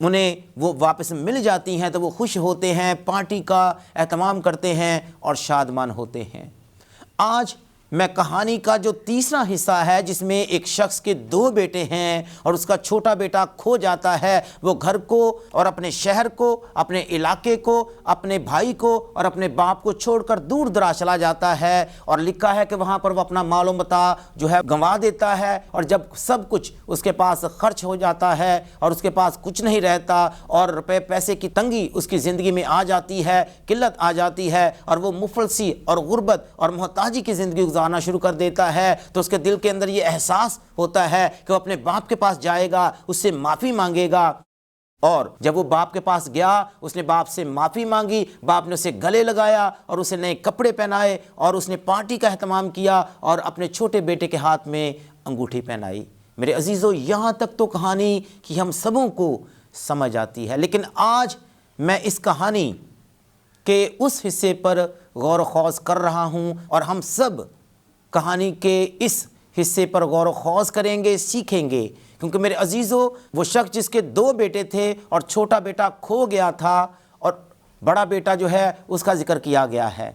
انہیں وہ واپس مل جاتی ہیں تو وہ خوش ہوتے ہیں، پارٹی کا اہتمام کرتے ہیں اور شادمان ہوتے ہیں۔ آج میں کہانی کا جو تیسرا حصہ ہے، جس میں ایک شخص کے 2 بیٹے ہیں اور اس کا چھوٹا بیٹا کھو جاتا ہے، وہ گھر کو اور اپنے شہر کو، اپنے علاقے کو، اپنے بھائی کو اور اپنے باپ کو چھوڑ کر دور دراز چلا جاتا ہے، اور لکھا ہے کہ وہاں پر وہ اپنا مال و متاع جو ہے گنوا دیتا ہے، اور جب سب کچھ اس کے پاس خرچ ہو جاتا ہے اور اس کے پاس کچھ نہیں رہتا اور روپے پیسے کی تنگی اس کی زندگی میں آ جاتی ہے، قلت آ جاتی ہے، اور وہ مفلسی اور غربت اور محتاجی کی زندگی گزارنا شروع کر دیتا ہے، تو اس کے دل کے اندر یہ احساس ہوتا ہے کہ وہ اپنے باپ کے پاس جائے گا، اس سے معافی مانگے گا۔ اور جب وہ باپ کے پاس گیا، اس نے باپ سے معافی مانگی، باپ نے اسے گلے لگایا اور اسے نئے کپڑے پہنائے اور اس نے پارٹی کا اہتمام کیا اور اپنے چھوٹے بیٹے کے ہاتھ میں انگوٹھی پہنائی۔ میرے عزیزو، یہاں تک تو کہانی کی ہم سبوں کو سمجھ آتی ہے، لیکن آج میں اس کہانی کہ اس حصے پر غور و خوض کر رہا ہوں، اور ہم سب کہانی کے اس حصے پر غور و خوض کریں گے، سیکھیں گے، کیونکہ میرے عزیزو، وہ شخص جس کے 2 بیٹے تھے اور چھوٹا بیٹا کھو گیا تھا اور بڑا بیٹا جو ہے اس کا ذکر کیا گیا ہے۔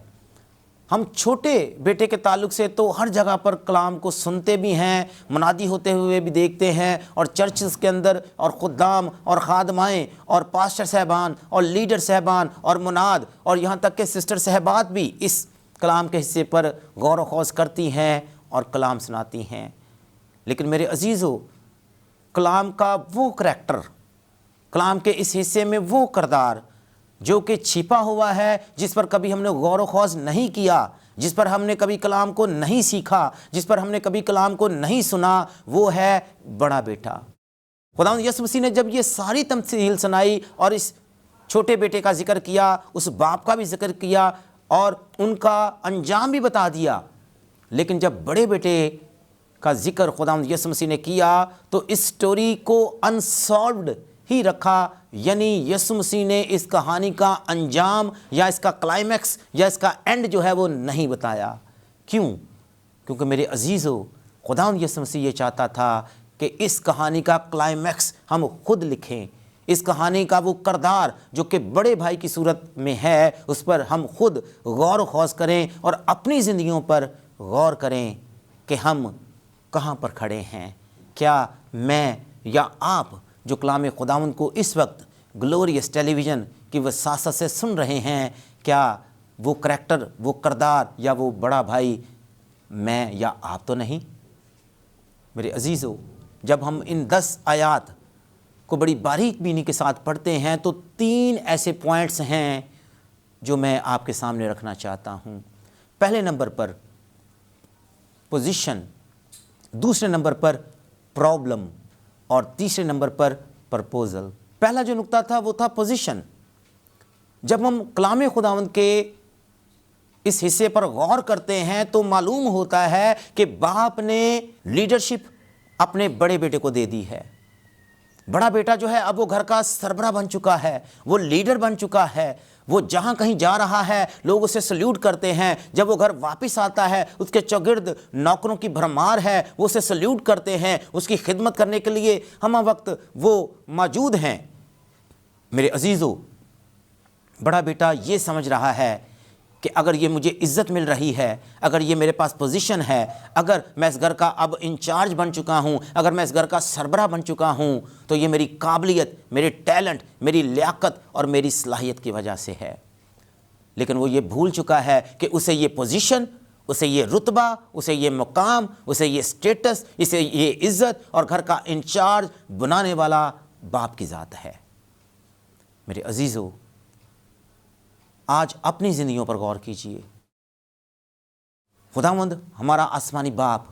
ہم چھوٹے بیٹے کے تعلق سے تو ہر جگہ پر کلام کو سنتے بھی ہیں، منادی ہوتے ہوئے بھی دیکھتے ہیں، اور چرچز کے اندر اور خدام اور خادمائیں اور پاسٹر صاحبان اور لیڈر صاحبان اور مناد اور یہاں تک کہ سسٹر صاحبات بھی اس کلام کے حصے پر غور و خوض کرتی ہیں اور کلام سناتی ہیں۔ لیکن میرے عزیزو، کلام کا وہ کریکٹر، کلام کے اس حصے میں وہ کردار جو کہ چھپا ہوا ہے، جس پر کبھی ہم نے غور و خوض نہیں کیا، جس پر ہم نے کبھی کلام کو نہیں سیکھا، جس پر ہم نے کبھی کلام کو نہیں سنا، وہ ہے بڑا بیٹا۔ خداوند یسوع مسیح نے جب یہ ساری تمثیل سنائی اور اس چھوٹے بیٹے کا ذکر کیا، اس باپ کا بھی ذکر کیا اور ان کا انجام بھی بتا دیا، لیکن جب بڑے بیٹے کا ذکر خداوند یسوع مسیح نے کیا تو اس سٹوری کو انسالوڈ ہی رکھا، یعنی یسوع مسیح نے اس کہانی کا انجام یا اس کا کلائمیکس یا اس کا اینڈ جو ہے وہ نہیں بتایا۔ کیوں؟ کیونکہ میرے عزیزو، خداوند یسوع مسیح یہ چاہتا تھا کہ اس کہانی کا کلائمیکس ہم خود لکھیں، اس کہانی کا وہ کردار جو کہ بڑے بھائی کی صورت میں ہے، اس پر ہم خود غور و خوض کریں اور اپنی زندگیوں پر غور کریں کہ ہم کہاں پر کھڑے ہیں۔ کیا میں یا آپ جو کلام خداوند کو اس وقت گلوریس ٹیلی ویژن کی وساطت سے سن رہے ہیں، کیا وہ کریکٹر، وہ کردار یا وہ بڑا بھائی میں یا آپ تو نہیں؟ میرے عزیزو، جب ہم ان 10 آیات کو بڑی باریک بینی کے ساتھ پڑھتے ہیں تو 3 ایسے پوائنٹس ہیں جو میں آپ کے سامنے رکھنا چاہتا ہوں۔ پہلے نمبر پر پوزیشن، دوسرے نمبر پر پرابلم اور تیسرے نمبر پر پرپوزل۔ پہلا جو نقطہ تھا وہ تھا پوزیشن۔ جب ہم کلام خداوند کے اس حصے پر غور کرتے ہیں تو معلوم ہوتا ہے کہ باپ نے لیڈرشپ اپنے بڑے بیٹے کو دے دی ہے۔ بڑا بیٹا جو ہے اب وہ گھر کا سربراہ بن چکا ہے، وہ لیڈر بن چکا ہے، وہ جہاں کہیں جا رہا ہے لوگ اسے سلیوٹ کرتے ہیں، جب وہ گھر واپس آتا ہے اس کے چوگرد نوکروں کی بھرمار ہے، وہ اسے سلیوٹ کرتے ہیں، اس کی خدمت کرنے کے لیے ہمہ وقت وہ موجود ہیں۔ میرے عزیزو، بڑا بیٹا یہ سمجھ رہا ہے کہ اگر یہ مجھے عزت مل رہی ہے، اگر یہ میرے پاس پوزیشن ہے، اگر میں اس گھر کا اب انچارج بن چکا ہوں، اگر میں اس گھر کا سربراہ بن چکا ہوں، تو یہ میری قابلیت، میرے ٹیلنٹ، میری لیاقت اور میری صلاحیت کی وجہ سے ہے۔ لیکن وہ یہ بھول چکا ہے کہ اسے یہ پوزیشن، اسے یہ رتبہ، اسے یہ مقام، اسے یہ سٹیٹس، اسے یہ عزت اور گھر کا انچارج بنانے والا باپ کی ذات ہے۔ میرے عزیزو، آج اپنی زندگیوں پر غور کیجئے۔ خداوند ہمارا آسمانی باپ،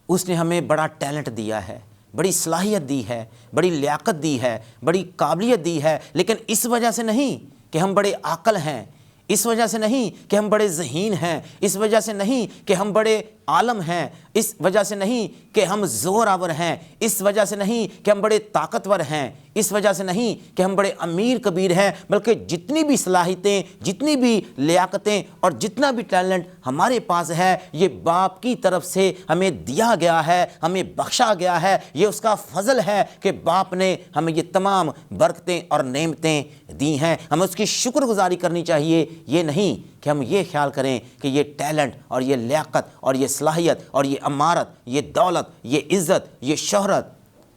اس نے ہمیں بڑا ٹیلنٹ دیا ہے، بڑی صلاحیت دی ہے، بڑی لیاقت دی ہے، بڑی قابلیت دی ہے، لیکن اس وجہ سے نہیں کہ ہم بڑے عاقل ہیں، اس وجہ سے نہیں کہ ہم بڑے ذہین ہیں، اس وجہ سے نہیں کہ ہم بڑے عالم ہیں، اس وجہ سے نہیں کہ ہم زور آور ہیں، اس وجہ سے نہیں کہ ہم بڑے طاقتور ہیں، اس وجہ سے نہیں کہ ہم بڑے امیر کبیر ہیں، بلکہ جتنی بھی صلاحیتیں، جتنی بھی لیاقتیں اور جتنا بھی ٹیلنٹ ہمارے پاس ہے، یہ باپ کی طرف سے ہمیں دیا گیا ہے، ہمیں بخشا گیا ہے۔ یہ اس کا فضل ہے کہ باپ نے ہمیں یہ تمام برکتیں اور نعمتیں دی ہیں۔ ہمیں اس کی شکر گزاری کرنی چاہیے، یہ نہیں کہ ہم یہ خیال کریں کہ یہ ٹیلنٹ اور یہ لیاقت اور یہ صلاحیت اور یہ امارت، یہ دولت، یہ عزت، یہ شہرت،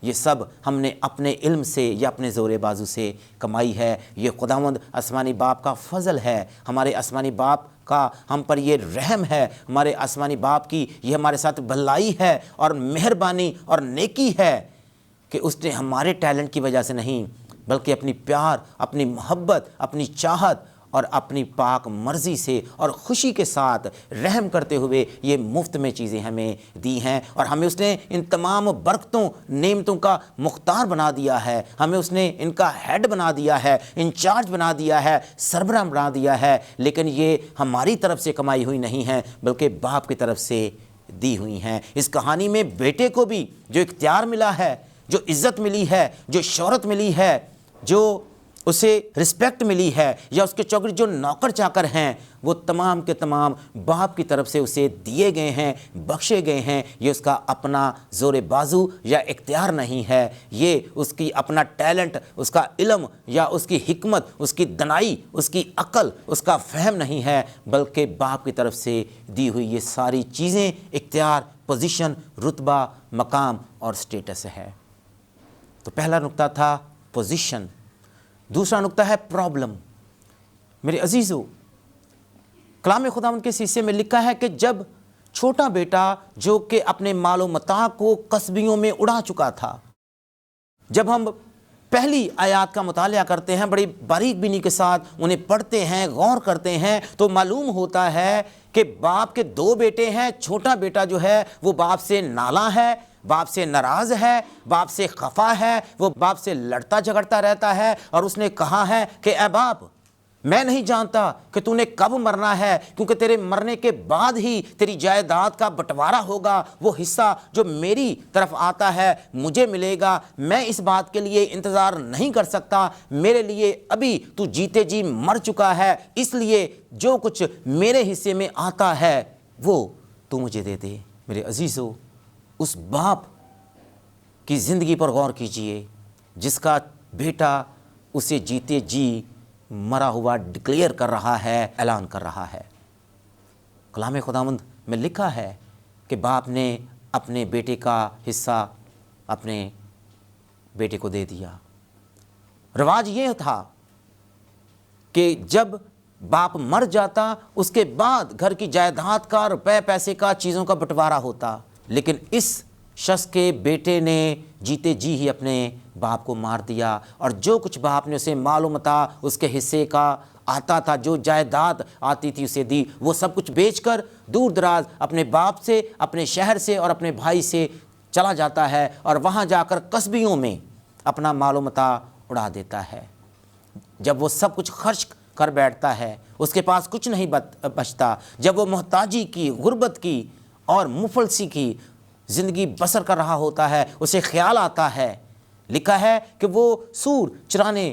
یہ سب ہم نے اپنے علم سے یا اپنے زور بازو سے کمائی ہے۔ یہ خداوند آسمانی باپ کا فضل ہے، ہمارے آسمانی باپ کا ہم پر یہ رحم ہے، ہمارے آسمانی باپ کی یہ ہمارے ساتھ بھلائی ہے اور مہربانی اور نیکی ہے کہ اس نے ہمارے ٹیلنٹ کی وجہ سے نہیں، بلکہ اپنی پیار، اپنی محبت، اپنی چاہت اور اپنی پاک مرضی سے اور خوشی کے ساتھ رحم کرتے ہوئے یہ مفت میں چیزیں ہمیں دی ہیں، اور ہمیں اس نے ان تمام برکتوں، نعمتوں کا مختار بنا دیا ہے، ہمیں اس نے ان کا ہیڈ بنا دیا ہے، انچارج بنا دیا ہے، سربراہ بنا دیا ہے۔ لیکن یہ ہماری طرف سے کمائی ہوئی نہیں ہے، بلکہ باپ کی طرف سے دی ہوئی ہیں۔ اس کہانی میں بیٹے کو بھی جو اختیار ملا ہے، جو عزت ملی ہے، جو شہرت ملی ہے، جو اسے رسپیکٹ ملی ہے، یا اس کے چوکر جو نوکر چاکر ہیں، وہ تمام کے تمام باپ کی طرف سے اسے دیے گئے ہیں، بخشے گئے ہیں۔ یہ اس کا اپنا زور بازو یا اختیار نہیں ہے، یہ اس کی اپنا ٹیلنٹ، اس کا علم یا اس کی حکمت، اس کی دانائی، اس کی عقل، اس کا فہم نہیں ہے، بلکہ باپ کی طرف سے دی ہوئی یہ ساری چیزیں، اختیار، پوزیشن، رتبہ، مقام اور سٹیٹس ہے۔ تو پہلا نقطہ تھا پوزیشن۔ دوسرا نقطہ ہے پرابلم۔ میرے عزیزو، کلام خداوند کے حصے میں لکھا ہے کہ جب چھوٹا بیٹا جو کہ اپنے مال و متاع کو قصبیوں میں اڑا چکا تھا، جب ہم پہلی آیات کا مطالعہ کرتے ہیں، بڑی باریک بینی کے ساتھ انہیں پڑھتے ہیں، غور کرتے ہیں، تو معلوم ہوتا ہے کہ باپ کے دو بیٹے ہیں۔ چھوٹا بیٹا جو ہے وہ باپ سے نالاں ہے، باپ سے ناراض ہے، باپ سے خفا ہے، وہ باپ سے لڑتا جھگڑتا رہتا ہے، اور اس نے کہا ہے کہ اے باپ، میں نہیں جانتا کہ تو نے کب مرنا ہے، کیونکہ تیرے مرنے کے بعد ہی تیری جائیداد کا بٹوارا ہوگا، وہ حصہ جو میری طرف آتا ہے مجھے ملے گا۔ میں اس بات کے لیے انتظار نہیں کر سکتا، میرے لیے ابھی تو جیتے جی مر چکا ہے، اس لیے جو کچھ میرے حصے میں آتا ہے وہ تو مجھے دے دے۔ میرے عزیزو، اس باپ کی زندگی پر غور کیجئے جس کا بیٹا اسے جیتے جی مرا ہوا ڈکلیئر کر رہا ہے، اعلان کر رہا ہے۔ کلام خداوند میں لکھا ہے کہ باپ نے اپنے بیٹے کا حصہ اپنے بیٹے کو دے دیا۔ رواج یہ تھا کہ جب باپ مر جاتا اس کے بعد گھر کی جائیداد کا، روپے پیسے کا، چیزوں کا بٹوارا ہوتا، لیکن اس شخص کے بیٹے نے جیتے جی ہی اپنے باپ کو مار دیا، اور جو کچھ باپ نے اسے مال و متاع اس کے حصے کا آتا تھا، جو جائیداد آتی تھی اسے دی، وہ سب کچھ بیچ کر دور دراز اپنے باپ سے، اپنے شہر سے اور اپنے بھائی سے چلا جاتا ہے، اور وہاں جا کر قصبیوں میں اپنا مال و متاع اڑا دیتا ہے۔ جب وہ سب کچھ خرچ کر بیٹھتا ہے، اس کے پاس کچھ نہیں بچتا، جب وہ محتاجی کی، غربت کی اور مفلسی کی زندگی بسر کر رہا ہوتا ہے، اسے خیال آتا ہے، لکھا ہے کہ وہ سور چرانے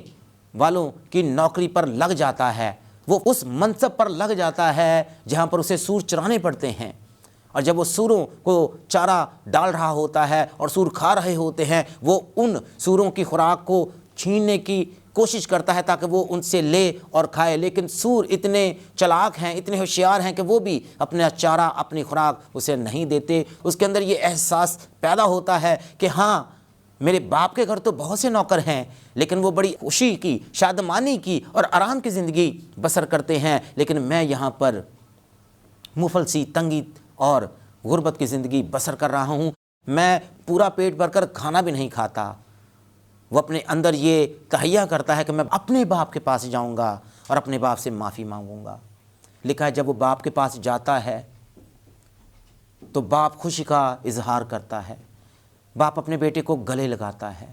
والوں کی نوکری پر لگ جاتا ہے، وہ اس منصب پر لگ جاتا ہے جہاں پر اسے سور چرانے پڑتے ہیں، اور جب وہ سوروں کو چارہ ڈال رہا ہوتا ہے اور سور کھا رہے ہوتے ہیں، وہ ان سوروں کی خوراک کو چھیننے کی کوشش کرتا ہے تاکہ وہ ان سے لے اور کھائے، لیکن سور اتنے چلاک ہیں، اتنے ہوشیار ہیں کہ وہ بھی اپنا چارہ، اپنی خوراک اسے نہیں دیتے۔ اس کے اندر یہ احساس پیدا ہوتا ہے کہ ہاں، میرے باپ کے گھر تو بہت سے نوکر ہیں، لیکن وہ بڑی خوشی کی، شادمانی کی اور آرام کی زندگی بسر کرتے ہیں، لیکن میں یہاں پر مفلسی، تنگی اور غربت کی زندگی بسر کر رہا ہوں، میں پورا پیٹ بھر کر کھانا بھی نہیں کھاتا۔ وہ اپنے اندر یہ تہیہ کرتا ہے کہ میں اپنے باپ کے پاس جاؤں گا اور اپنے باپ سے معافی مانگوں گا۔ لکھا ہے جب وہ باپ کے پاس جاتا ہے تو باپ خوشی کا اظہار کرتا ہے، باپ اپنے بیٹے کو گلے لگاتا ہے۔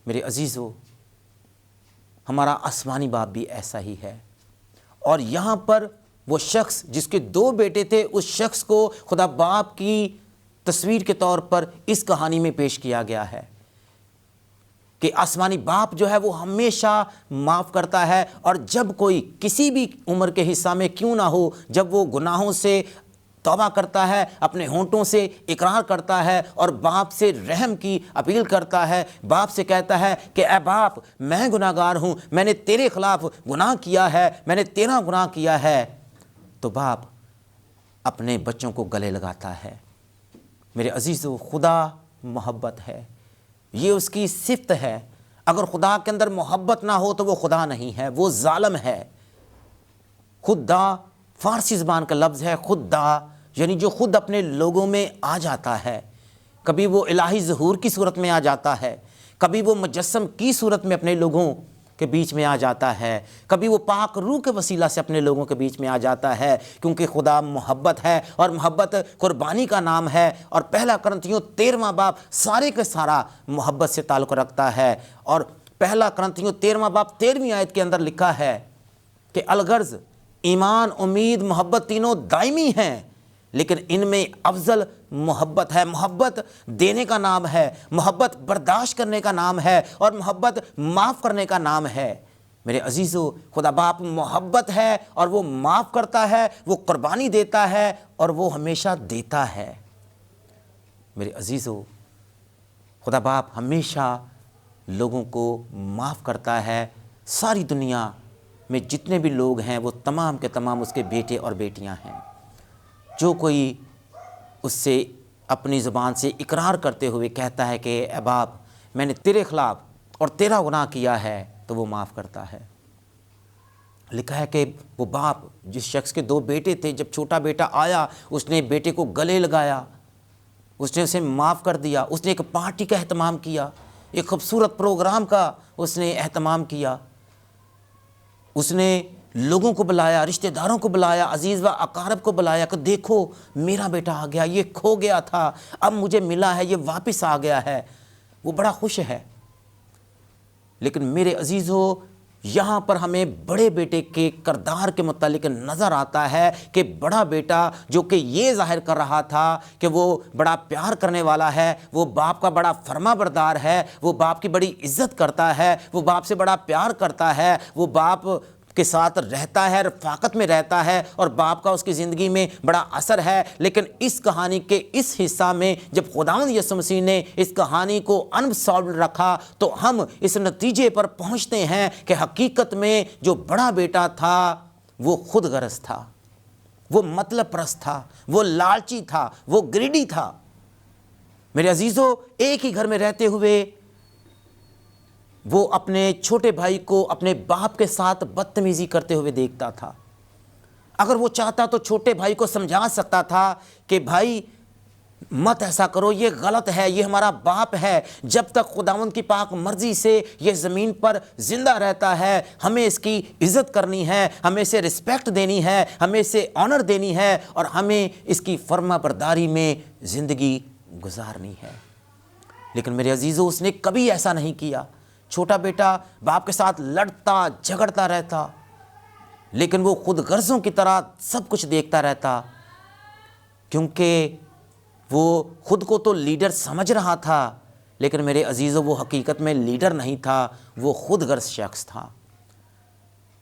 میرے عزیزو، ہمارا آسمانی باپ بھی ایسا ہی ہے، اور یہاں پر وہ شخص جس کے 2 بیٹے تھے، اس شخص کو خدا باپ کی تصویر کے طور پر اس کہانی میں پیش کیا گیا ہے کہ آسمانی باپ جو ہے وہ ہمیشہ معاف کرتا ہے، اور جب کوئی کسی بھی عمر کے حصہ میں کیوں نہ ہو، جب وہ گناہوں سے توبہ کرتا ہے، اپنے ہونٹوں سے اقرار کرتا ہے اور باپ سے رحم کی اپیل کرتا ہے، باپ سے کہتا ہے کہ اے باپ، میں گناہگار ہوں، میں نے تیرے خلاف گناہ کیا ہے، میں نے تیرا گناہ کیا ہے، تو باپ اپنے بچوں کو گلے لگاتا ہے۔ میرے عزیزو، خدا محبت ہے، یہ اس کی صفت ہے۔ اگر خدا کے اندر محبت نہ ہو تو وہ خدا نہیں ہے، وہ ظالم ہے۔ خدا فارسی زبان کا لفظ ہے، خدا یعنی جو خود اپنے لوگوں میں آ جاتا ہے۔ کبھی وہ الہی ظہور کی صورت میں آ جاتا ہے، کبھی وہ مجسم کی صورت میں اپنے لوگوں کے بیچ میں آ جاتا ہے، کبھی وہ پاک روح کے وسیلہ سے اپنے لوگوں کے بیچ میں آ جاتا ہے، کیونکہ خدا محبت ہے، اور محبت قربانی کا نام ہے، اور پہلا کرنتھیوں 13واں باب سارے کے سارا محبت سے تعلق رکھتا ہے۔ اور پہلا کرنتھیوں 13واں باب 13ویں آیت کے اندر لکھا ہے کہ الغرض ایمان، امید، محبت تینوں دائمی ہیں، لیکن ان میں افضل محبت ہے۔ محبت دینے کا نام ہے، محبت برداشت کرنے کا نام ہے، اور محبت معاف کرنے کا نام ہے۔ میرے عزیزو، خدا باپ محبت ہے، اور وہ معاف کرتا ہے، وہ قربانی دیتا ہے، اور وہ ہمیشہ دیتا ہے۔ میرے عزیزو، خدا باپ ہمیشہ لوگوں کو معاف کرتا ہے۔ ساری دنیا میں جتنے بھی لوگ ہیں وہ تمام کے تمام اس کے بیٹے اور بیٹیاں ہیں۔ جو کوئی اس سے اپنی زبان سے اقرار کرتے ہوئے کہتا ہے کہ اے باپ، میں نے تیرے خلاف اور تیرا گناہ کیا ہے، تو وہ معاف کرتا ہے۔ لکھا ہے کہ وہ باپ جس شخص کے 2 بیٹے تھے، جب چھوٹا بیٹا آیا اس نے بیٹے کو گلے لگایا، اس نے اسے معاف کر دیا، اس نے ایک پارٹی کا اہتمام کیا، ایک خوبصورت پروگرام کا اس نے اہتمام کیا، اس نے لوگوں کو بلایا، رشتہ داروں کو بلایا، عزیز و اقارب کو بلایا کہ دیکھو میرا بیٹا آ گیا، یہ کھو گیا تھا، اب مجھے ملا ہے، یہ واپس آ گیا ہے۔ وہ بڑا خوش ہے۔ لیکن میرے عزیزو، یہاں پر ہمیں بڑے بیٹے کے کردار کے متعلق نظر آتا ہے کہ بڑا بیٹا جو کہ یہ ظاہر کر رہا تھا کہ وہ بڑا پیار کرنے والا ہے، وہ باپ کا بڑا فرما بردار ہے، وہ باپ کی بڑی عزت کرتا ہے، وہ باپ سے بڑا پیار کرتا ہے، وہ باپ کے ساتھ رہتا ہے، رفاقت میں رہتا ہے، اور باپ کا اس کی زندگی میں بڑا اثر ہے۔ لیکن اس کہانی کے اس حصہ میں جب خداوند یسوع مسیح نے اس کہانی کو انسالوڈ رکھا تو ہم اس نتیجے پر پہنچتے ہیں کہ حقیقت میں جو بڑا بیٹا تھا وہ خود غرض تھا، وہ مطلب پرست تھا، وہ لالچی تھا، وہ گریڈی تھا۔ میرے عزیزو، ایک ہی گھر میں رہتے ہوئے وہ اپنے چھوٹے بھائی کو اپنے باپ کے ساتھ بدتمیزی کرتے ہوئے دیکھتا تھا۔ اگر وہ چاہتا تو چھوٹے بھائی کو سمجھا سکتا تھا کہ بھائی مت ایسا کرو، یہ غلط ہے، یہ ہمارا باپ ہے، جب تک خداوند کی پاک مرضی سے یہ زمین پر زندہ رہتا ہے ہمیں اس کی عزت کرنی ہے، ہمیں اسے رسپیکٹ دینی ہے، ہمیں اسے آنر دینی ہے، اور ہمیں اس کی فرما برداری میں زندگی گزارنی ہے۔ لیکن میرے عزیزو، اس نے کبھی ایسا نہیں کیا۔ چھوٹا بیٹا باپ کے ساتھ لڑتا جھگڑتا رہتا، لیکن وہ خود غرضوں کی طرح سب کچھ دیکھتا رہتا، کیونکہ وہ خود کو تو لیڈر سمجھ رہا تھا، لیکن میرے عزیزو وہ حقیقت میں لیڈر نہیں تھا، وہ خود غرض شخص تھا۔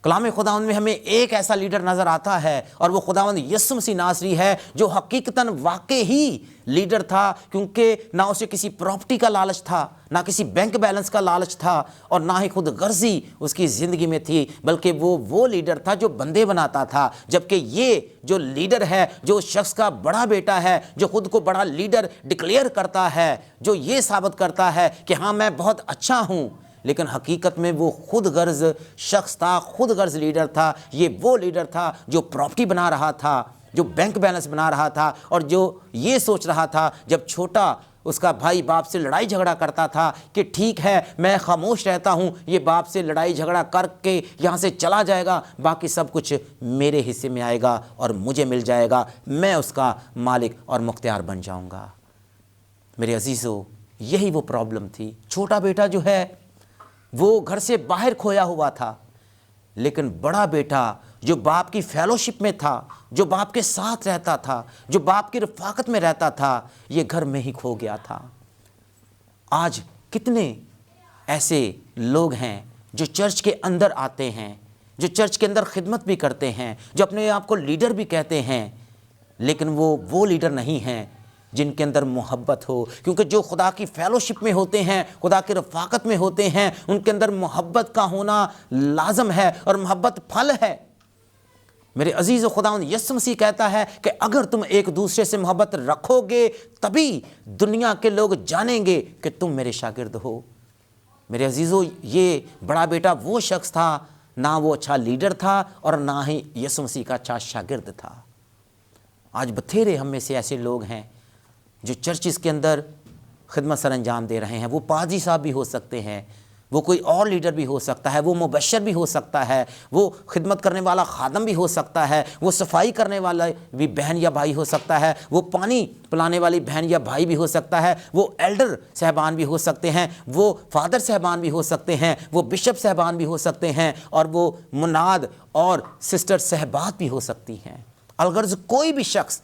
کلام خداوند میں ہمیں ایک ایسا لیڈر نظر آتا ہے، اور وہ خداوند یسوع مسیح ناصری ہے، جو حقیقتاً واقع ہی لیڈر تھا، کیونکہ نہ اسے کسی پراپرٹی کا لالچ تھا، نہ کسی بینک بیلنس کا لالچ تھا، اور نہ ہی خود غرضی اس کی زندگی میں تھی، بلکہ وہ لیڈر تھا جو بندے بناتا تھا۔ جبکہ یہ جو لیڈر ہے، جو شخص کا بڑا بیٹا ہے، جو خود کو بڑا لیڈر ڈکلیئر کرتا ہے، جو یہ ثابت کرتا ہے کہ ہاں میں بہت اچھا ہوں، لیکن حقیقت میں وہ خود غرض شخص تھا، خود غرض لیڈر تھا۔ یہ وہ لیڈر تھا جو پراپرٹی بنا رہا تھا، جو بینک بیلنس بنا رہا تھا، اور جو یہ سوچ رہا تھا جب چھوٹا اس کا بھائی باپ سے لڑائی جھگڑا کرتا تھا کہ ٹھیک ہے میں خاموش رہتا ہوں، یہ باپ سے لڑائی جھگڑا کر کے یہاں سے چلا جائے گا، باقی سب کچھ میرے حصے میں آئے گا اور مجھے مل جائے گا، میں اس کا مالک اور مختار بن جاؤں گا۔ میرے عزیزو، یہی وہ پرابلم تھی۔ چھوٹا بیٹا جو ہے وہ گھر سے باہر کھویا ہوا تھا، لیکن بڑا بیٹا جو باپ کی فیلوشپ میں تھا، جو باپ کے ساتھ رہتا تھا، جو باپ کی رفاقت میں رہتا تھا، یہ گھر میں ہی کھو گیا تھا۔ آج کتنے ایسے لوگ ہیں جو چرچ کے اندر آتے ہیں، جو چرچ کے اندر خدمت بھی کرتے ہیں، جو اپنے آپ کو لیڈر بھی کہتے ہیں، لیکن وہ لیڈر نہیں ہیں جن کے اندر محبت ہو، کیونکہ جو خدا کی فیلوشپ میں ہوتے ہیں، خدا کی رفاقت میں ہوتے ہیں، ان کے اندر محبت کا ہونا لازم ہے، اور محبت پھل ہے۔ میرے عزیز و خداوند یسوع مسیح کہتا ہے کہ اگر تم ایک دوسرے سے محبت رکھو گے تبھی دنیا کے لوگ جانیں گے کہ تم میرے شاگرد ہو۔ میرے عزیزو، یہ بڑا بیٹا وہ شخص تھا، نہ وہ اچھا لیڈر تھا اور نہ ہی یسوع مسیح کا اچھا شاگرد تھا۔ آج بتھیرے ہم میں سے ایسے لوگ ہیں جو چرچز کے اندر خدمت سر انجام دے رہے ہیں۔ وہ پادری صاحب بھی ہو سکتے ہیں، وہ کوئی اور لیڈر بھی ہو سکتا ہے، وہ مبشر بھی ہو سکتا ہے، وہ خدمت کرنے والا خادم بھی ہو سکتا ہے، وہ صفائی کرنے والا بھی بہن یا بھائی ہو سکتا ہے، وہ پانی پلانے والی بہن یا بھائی بھی ہو سکتا ہے، وہ ایلڈر صاحبان بھی ہو سکتے ہیں، وہ فادر صاحبان بھی ہو سکتے ہیں، وہ بشپ صاحبان بھی ہو سکتے ہیں، اور وہ مناد اور سسٹر صاحبات بھی ہو سکتی ہیں۔ الغرض کوئی بھی شخص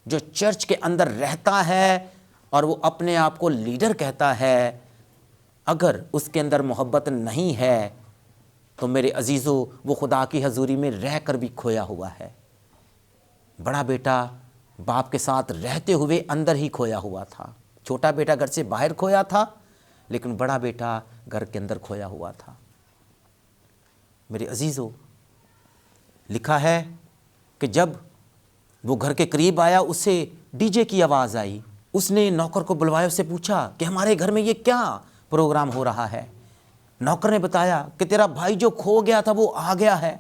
جو چرچ کے اندر رہتا ہے اور وہ اپنے آپ کو لیڈر کہتا ہے، اگر اس کے اندر محبت نہیں ہے تو میرے عزیزو وہ خدا کی حضوری میں رہ کر بھی کھویا ہوا ہے۔ بڑا بیٹا باپ کے ساتھ رہتے ہوئے اندر ہی کھویا ہوا تھا، چھوٹا بیٹا گھر سے باہر کھویا تھا، لیکن بڑا بیٹا گھر کے اندر کھویا ہوا تھا۔ میرے عزیزو، لکھا ہے کہ جب وہ گھر کے قریب آیا اسے ڈی جے کی آواز آئی۔ اس نے نوکر کو بلوایا، اس سے پوچھا کہ ہمارے گھر میں یہ کیا پروگرام ہو رہا ہے؟ نوکر نے بتایا کہ تیرا بھائی جو کھو گیا تھا وہ آ گیا ہے۔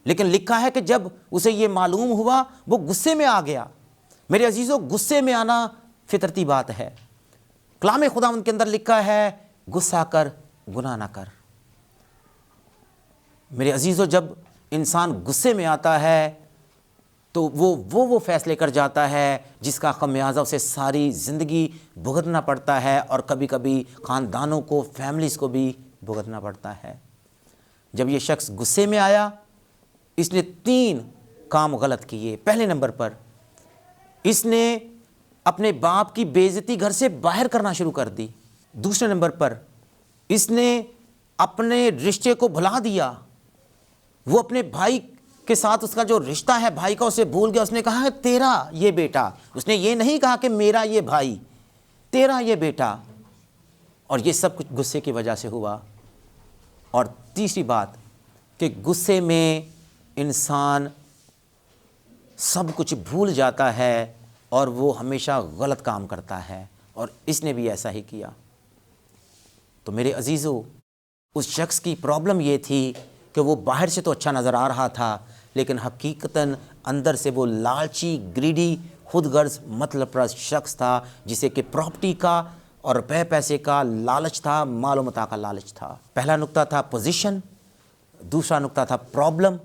لیکن لکھا ہے کہ جب اسے یہ معلوم ہوا وہ غصے میں آ گیا۔ میرے عزیزو، غصے میں آنا فطرتی بات ہے۔ کلام خداوند کے اندر لکھا ہے غصہ کر گناہ نہ کر۔ میرے عزیزو، جب انسان غصے میں آتا ہے تو وہ فیصلے کر جاتا ہے جس کا خمیازہ اسے ساری زندگی بھگتنا پڑتا ہے، اور کبھی کبھی خاندانوں کو، فیملیز کو بھی بھگتنا پڑتا ہے۔ جب یہ شخص غصے میں آیا، اس نے 3 کام غلط کیے۔ پہلے نمبر پر اس نے اپنے باپ کی بے عزتی گھر سے باہر کرنا شروع کر دی۔ دوسرے نمبر پر اس نے اپنے رشتے کو بھلا دیا۔ وہ اپنے بھائی کے ساتھ اس کا جو رشتہ ہے بھائی کا اسے بھول گیا۔ اس نے کہا کہ تیرا یہ بیٹا، اس نے یہ نہیں کہا کہ میرا یہ بھائی، تیرا یہ بیٹا، اور یہ سب کچھ غصے کی وجہ سے ہوا۔ اور تیسری بات کہ غصے میں انسان سب کچھ بھول جاتا ہے اور وہ ہمیشہ غلط کام کرتا ہے، اور اس نے بھی ایسا ہی کیا۔ تو میرے عزیزو، اس شخص کی پرابلم یہ تھی کہ وہ باہر سے تو اچھا نظر آ رہا تھا، لیکن حقیقتاً اندر سے وہ لالچی، گریڈی، خود غرض، مطلب پرست شخص تھا، جسے کہ پراپرٹی کا اور روپے پیسے کا لالچ تھا، مال و متاع کا لالچ تھا۔ پہلا نقطہ تھا پوزیشن، دوسرا نقطہ تھا پرابلم،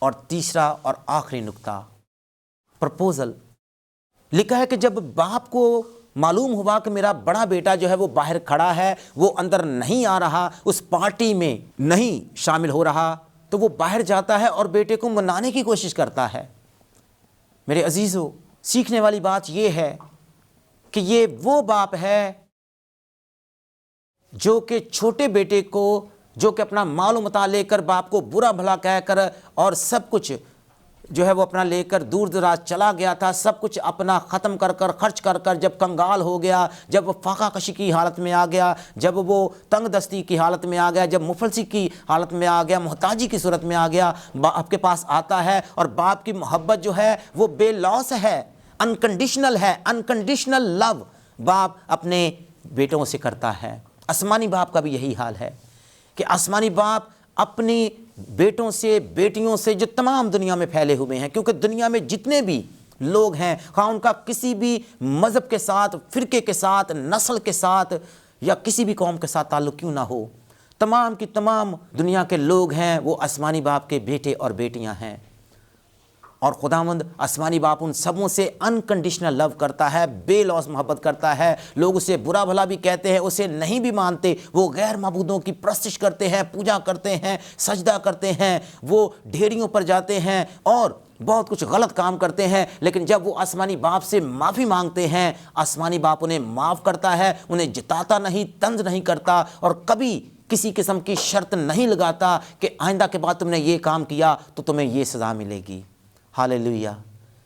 اور تیسرا اور آخری نقطہ پرپوزل۔ لکھا ہے کہ جب باپ کو معلوم ہوا کہ میرا بڑا بیٹا جو ہے وہ باہر کھڑا ہے، وہ اندر نہیں آ رہا، اس پارٹی میں نہیں شامل ہو رہا، تو وہ باہر جاتا ہے اور بیٹے کو منانے کی کوشش کرتا ہے۔ میرے عزیزو، سیکھنے والی بات یہ ہے کہ یہ وہ باپ ہے جو کہ چھوٹے بیٹے کو، جو کہ اپنا مال و متاع لے کر باپ کو برا بھلا کہہ کر اور سب کچھ جو ہے وہ اپنا لے کر دور دراز چلا گیا تھا، سب کچھ اپنا ختم کر کر خرچ کر کر جب کنگال ہو گیا، جب وہ فاقہ کشی کی حالت میں آ گیا، جب وہ تنگ دستی کی حالت میں آ گیا، جب مفلسی کی حالت میں آ گیا، محتاجی کی صورت میں آ گیا، باپ کے پاس آتا ہے، اور باپ کی محبت جو ہے وہ بے لوث ہے، انکنڈیشنل ہے، انکنڈیشنل لو باپ اپنے بیٹوں سے کرتا ہے۔ آسمانی باپ کا بھی یہی حال ہے کہ آسمانی باپ اپنی بیٹوں سے، بیٹیوں سے، جو تمام دنیا میں پھیلے ہوئے ہیں، کیونکہ دنیا میں جتنے بھی لوگ ہیں، خواہ ان کا کسی بھی مذہب کے ساتھ، فرقے کے ساتھ، نسل کے ساتھ یا کسی بھی قوم کے ساتھ تعلق کیوں نہ ہو، تمام کی تمام دنیا کے لوگ ہیں وہ آسمانی باپ کے بیٹے اور بیٹیاں ہیں۔ اور خداوند آسمانی باپ ان سبوں سے انکنڈیشنل لو کرتا ہے، بے لوث محبت کرتا ہے۔ لوگ اسے برا بھلا بھی کہتے ہیں، اسے نہیں بھی مانتے، وہ غیر معبودوں کی پرستش کرتے ہیں، پوجا کرتے ہیں، سجدہ کرتے ہیں، وہ ڈھیریوں پر جاتے ہیں اور بہت کچھ غلط کام کرتے ہیں، لیکن جب وہ آسمانی باپ سے معافی مانگتے ہیں، آسمانی باپ انہیں معاف کرتا ہے، انہیں جتاتا نہیں، طنز نہیں کرتا اور کبھی کسی قسم کی شرط نہیں لگاتا کہ آئندہ کے بعد تم نے یہ کام کیا تو تمہیں یہ سزا ملے گی۔ ہاللیلویہ،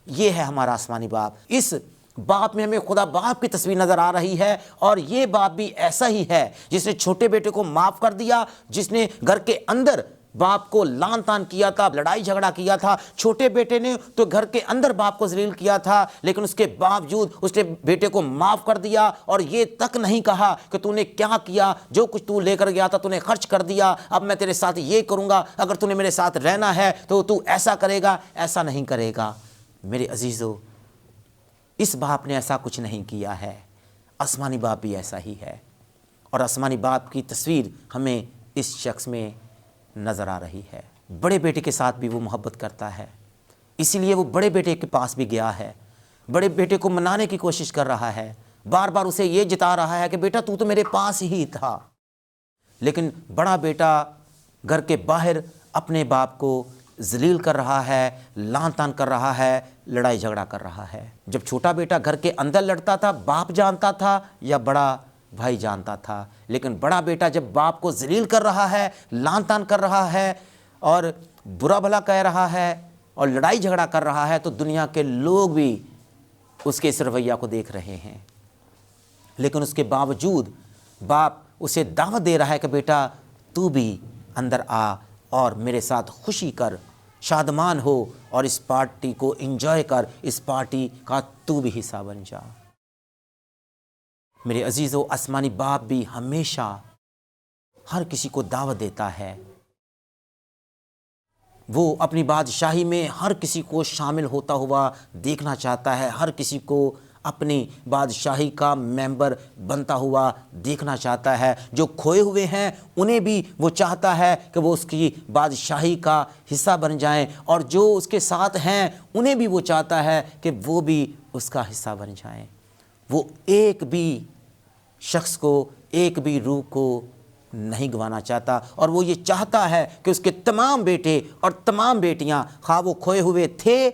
یہ ہے ہمارا آسمانی باپ۔ اس باپ میں ہمیں خدا باپ کی تصویر نظر آ رہی ہے، اور یہ باپ بھی ایسا ہی ہے جس نے چھوٹے بیٹے کو معاف کر دیا، جس نے گھر کے اندر باپ کو لان تان کیا تھا، لڑائی جھگڑا کیا تھا۔ چھوٹے بیٹے نے تو گھر کے اندر باپ کو ذلیل کیا تھا، لیکن اس کے باوجود اس نے بیٹے کو معاف کر دیا اور یہ تک نہیں کہا کہ تو نے کیا کیا، جو کچھ تو لے کر گیا تھا تو نے خرچ کر دیا، اب میں تیرے ساتھ یہ کروں گا، اگر تو نے میرے ساتھ رہنا ہے تو تو ایسا کرے گا، ایسا نہیں کرے گا۔ میرے عزیزو، اس باپ نے ایسا کچھ نہیں کیا ہے۔ آسمانی باپ بھی ایسا ہی ہے، اور آسمانی باپ کی تصویر ہمیں اس شخص میں نظر آ رہی ہے۔ بڑے بیٹے کے ساتھ بھی وہ محبت کرتا ہے، اسی لیے وہ بڑے بیٹے کے پاس بھی گیا ہے، بڑے بیٹے کو منانے کی کوشش کر رہا ہے، بار بار اسے یہ جتا رہا ہے کہ بیٹا تو میرے پاس ہی تھا۔ لیکن بڑا بیٹا گھر کے باہر اپنے باپ کو ذلیل کر رہا ہے، لان تان کر رہا ہے، لڑائی جھگڑا کر رہا ہے۔ جب چھوٹا بیٹا گھر کے اندر لڑتا تھا، باپ جانتا تھا یا بڑا بھائی جانتا تھا، لیکن بڑا بیٹا جب باپ کو ذلیل کر رہا ہے، لان تان کر رہا ہے اور برا بھلا کہہ رہا ہے اور لڑائی جھگڑا کر رہا ہے، تو دنیا کے لوگ بھی اس کے اس رویہ کو دیکھ رہے ہیں، لیکن اس کے باوجود باپ اسے دعوت دے رہا ہے کہ بیٹا تو بھی اندر آ اور میرے ساتھ خوشی کر، شادمان ہو اور اس پارٹی کو انجوائے کر، اس پارٹی کا تو بھی حصہ بن جا۔ میرے عزیزو، آسمانی باپ بھی ہمیشہ ہر کسی کو دعوت دیتا ہے، وہ اپنی بادشاہی میں ہر کسی کو شامل ہوتا ہوا دیکھنا چاہتا ہے، ہر کسی کو اپنی بادشاہی کا ممبر بنتا ہوا دیکھنا چاہتا ہے۔ جو کھوئے ہوئے ہیں انہیں بھی وہ چاہتا ہے کہ وہ اس کی بادشاہی کا حصہ بن جائیں، اور جو اس کے ساتھ ہیں انہیں بھی وہ چاہتا ہے کہ وہ بھی اس کا حصہ بن جائیں۔ وہ ایک بھی شخص کو، ایک بھی روح کو نہیں گنوانا چاہتا، اور وہ یہ چاہتا ہے کہ اس کے تمام بیٹے اور تمام بیٹیاں، خواہ وہ کھوئے ہوئے تھے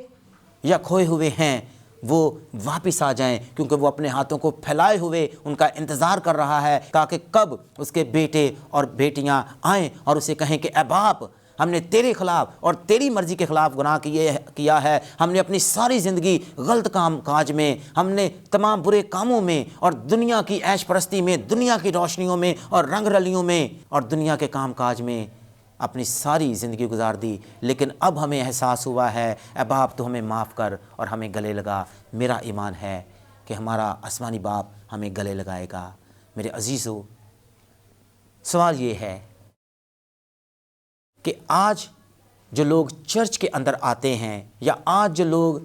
یا کھوئے ہوئے ہیں، وہ واپس آ جائیں، کیونکہ وہ اپنے ہاتھوں کو پھیلائے ہوئے ان کا انتظار کر رہا ہے تاکہ کب اس کے بیٹے اور بیٹیاں آئیں اور اسے کہیں کہ اے باپ، ہم نے تیرے خلاف اور تیری مرضی کے خلاف گناہ کیا ہے، ہم نے اپنی ساری زندگی غلط کام کاج میں، ہم نے تمام برے کاموں میں اور دنیا کی عیش پرستی میں، دنیا کی روشنیوں میں اور رنگ رلیوں میں اور دنیا کے کام کاج میں اپنی ساری زندگی گزار دی، لیکن اب ہمیں احساس ہوا ہے اے باپ تو ہمیں معاف کر اور ہمیں گلے لگا۔ میرا ایمان ہے کہ ہمارا آسمانی باپ ہمیں گلے لگائے گا۔ میرے عزیزو، سوال یہ ہے کہ آج جو لوگ چرچ کے اندر آتے ہیں یا آج جو لوگ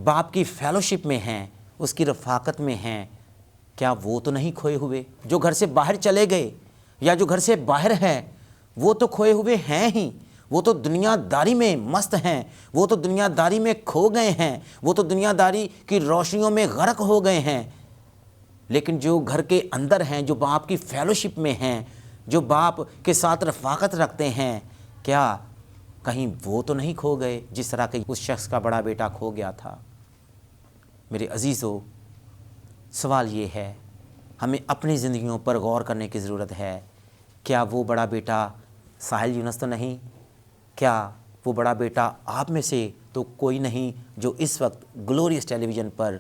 باپ کی فیلوشپ میں ہیں، اس کی رفاقت میں ہیں، کیا وہ تو نہیں کھوئے ہوئے؟ جو گھر سے باہر چلے گئے یا جو گھر سے باہر ہیں، وہ تو کھوئے ہوئے ہیں ہی، وہ تو دنیا داری میں مست ہیں، وہ تو دنیا داری میں کھو گئے ہیں، وہ تو دنیا داری کی روشنیوں میں غرق ہو گئے ہیں۔ لیکن جو گھر کے اندر ہیں، جو باپ کی فیلوشپ میں ہیں، جو باپ کے ساتھ رفاقت رکھتے ہیں، کیا کہیں وہ تو نہیں کھو گئے جس طرح کہ اس شخص کا بڑا بیٹا کھو گیا تھا؟ میرے عزیزو، سوال یہ ہے، ہمیں اپنی زندگیوں پر غور کرنے کی ضرورت ہے۔ کیا وہ بڑا بیٹا ساحل یونس تو نہیں؟ کیا وہ بڑا بیٹا آپ میں سے تو کوئی نہیں جو اس وقت گلوریس ٹیلی ویژن پر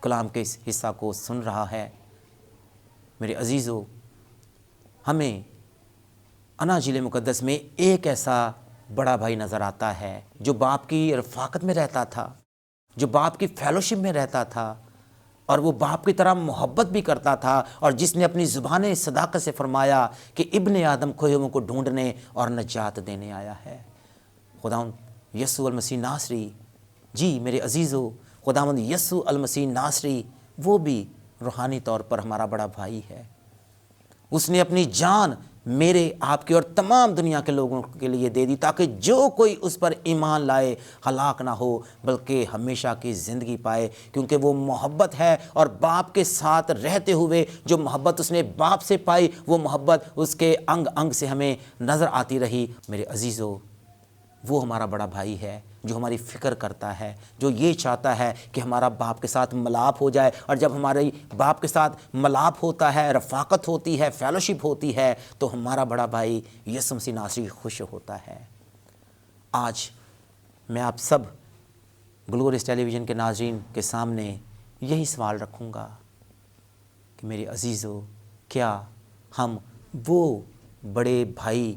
کلام کے اس حصہ کو سن رہا ہے؟ میرے عزیزو، ہمیں اناجیل مقدس میں ایک ایسا بڑا بھائی نظر آتا ہے جو باپ کی رفاقت میں رہتا تھا، جو باپ کی فیلوشپ میں رہتا تھا، اور وہ باپ کی طرح محبت بھی کرتا تھا، اور جس نے اپنی زبان صداقت سے فرمایا کہ ابن آدم کھوئے ہوئوں کو ڈھونڈنے اور نجات دینے آیا ہے۔ خداوند یسوع المسیح ناصری، جی میرے عزیزو، خداوند یسوع المسیح ناصری وہ بھی روحانی طور پر ہمارا بڑا بھائی ہے۔ اس نے اپنی جان میرے آپ کے اور تمام دنیا کے لوگوں کے لیے دے دی، تاکہ جو کوئی اس پر ایمان لائے ہلاک نہ ہو بلکہ ہمیشہ کی زندگی پائے۔ کیونکہ وہ محبت ہے، اور باپ کے ساتھ رہتے ہوئے جو محبت اس نے باپ سے پائی، وہ محبت اس کے انگ انگ سے ہمیں نظر آتی رہی۔ میرے عزیزو، وہ ہمارا بڑا بھائی ہے جو ہماری فکر کرتا ہے، جو یہ چاہتا ہے کہ ہمارا باپ کے ساتھ ملاپ ہو جائے، اور جب ہمارے باپ کے ساتھ ملاپ ہوتا ہے، رفاقت ہوتی ہے، فیلوشپ ہوتی ہے، تو ہمارا بڑا بھائی یسوع مسیح ناصری خوش ہوتا ہے۔ آج میں آپ سب گلوریس ٹیلی ویژن کے ناظرین کے سامنے یہی سوال رکھوں گا کہ میرے عزیزو، کیا ہم وہ بڑے بھائی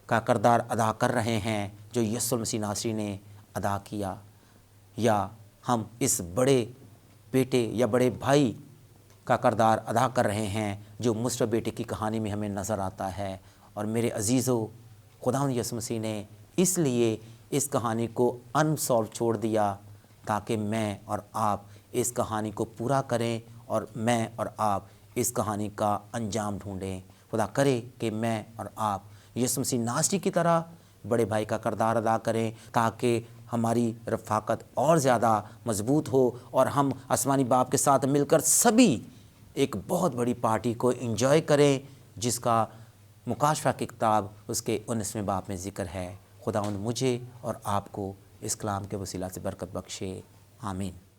کا کردار ادا کر رہے ہیں جو یسوع مسیح ناصری نے ادا کیا، یا ہم اس بڑے بیٹے یا بڑے بھائی کا کردار ادا کر رہے ہیں جو مصر بیٹے کی کہانی میں ہمیں نظر آتا ہے؟ اور میرے عزیزو، خداوند یسوع مسیح نے اس لیے اس کہانی کو انسولو چھوڑ دیا تاکہ میں اور آپ اس کہانی کو پورا کریں، اور میں اور آپ اس کہانی کا انجام ڈھونڈیں۔ خدا کرے کہ میں اور آپ یسوع مسیح ناصری کی طرح بڑے بھائی کا کردار ادا کریں، تاکہ ہماری رفاقت اور زیادہ مضبوط ہو، اور ہم آسمانی باپ کے ساتھ مل کر سبھی ایک بہت بڑی پارٹی کو انجوائے کریں، جس کا مکاشفہ کی کتاب اس کے 19ویں باب میں ذکر ہے۔ خداوند مجھے اور آپ کو اس کلام کے وسیلہ سے برکت بخشے، آمین۔